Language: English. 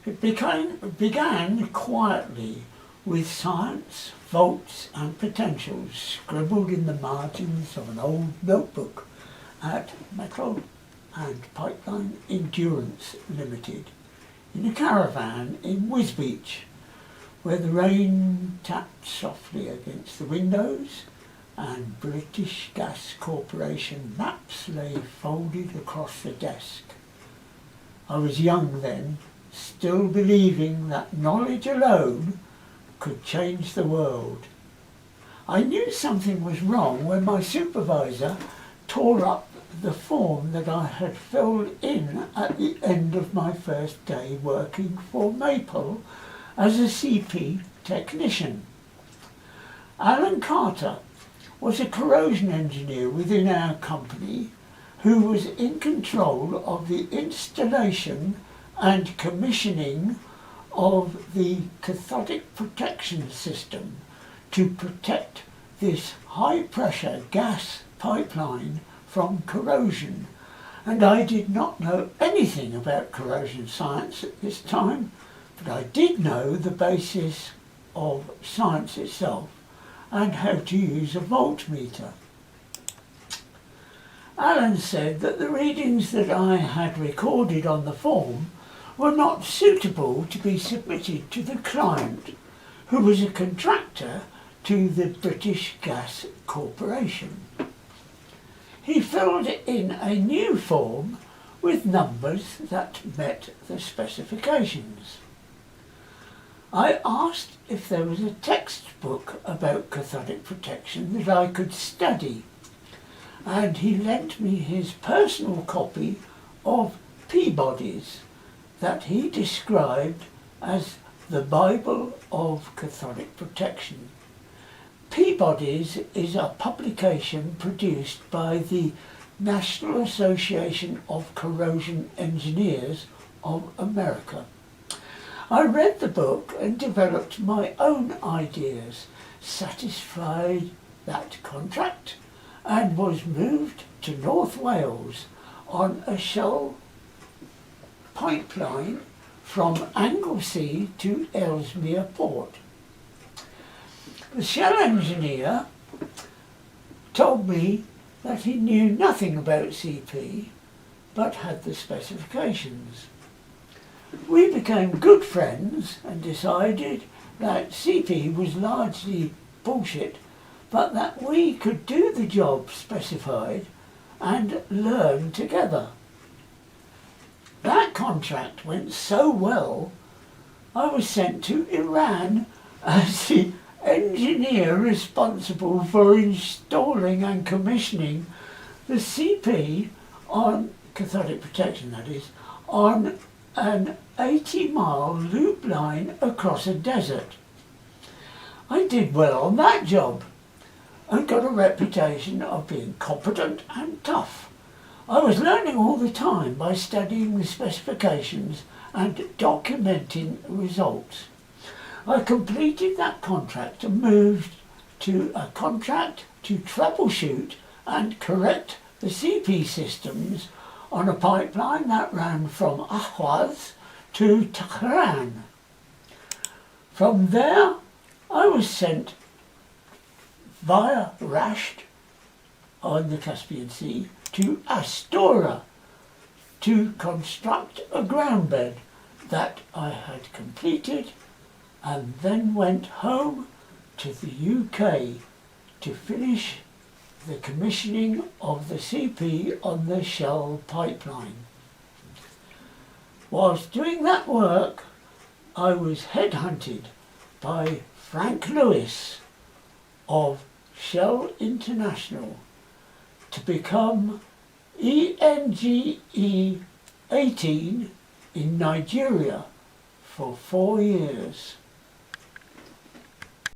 It began quietly with science, volts and potentials scribbled in the margins of an old notebook at Metal and Pipeline Endurance Limited in a caravan in Wisbech, where the rain tapped softly against the windows and British Gas Corporation maps lay folded across the desk. I was young then, still believing that knowledge alone could change the world. I knew something was wrong when my supervisor tore up the form that I had filled in at the end of my first day working for MAPEL as a CP technician. Alan Carter was a corrosion engineer within our company who was in control of the installation and commissioning of the cathodic protection system to protect this high pressure gas pipeline from corrosion, and I did not know anything about corrosion science at this time, but I did know the basis of science itself and how to use a voltmeter. Alan said that the readings that I had recorded on the form were not suitable to be submitted to the client, who was a contractor to the British Gas Corporation. He filled in a new form with numbers that met the specifications. I asked if there was a textbook about cathodic protection that I could study, and he lent me his personal copy of Peabody's that he described as the Bible of cathodic protection. Peabody's is a publication produced by the National Association of Corrosion Engineers of America. I read the book and developed my own ideas, satisfied that contract, and was moved to North Wales on a Shell pipeline from Anglesey to Ellesmere Port. The Shell engineer told me that he knew nothing about CP but had the specifications. We became good friends and decided that CP was largely bullshit, but that we could do the job specified and learn together. That contract went so well, I was sent to Iran as the engineer responsible for installing and commissioning the CP on cathodic protection, that is, on an 80-mile loop line across a desert. I did well on that job and got a reputation of being competent and tough. I was learning all the time by studying the specifications and documenting results. I completed that contract and moved to a contract to troubleshoot and correct the CP systems on a pipeline that ran from Ahwaz to Tehran. From there, I was sent via Rasht on the Caspian Sea to Astora to construct a ground bed that I had completed, and then went home to the UK to finish the commissioning of the CP on the Shell pipeline. Whilst doing that work, I was headhunted by Frank Lewis of Shell International to become ENGE 18 in Nigeria for 4 years.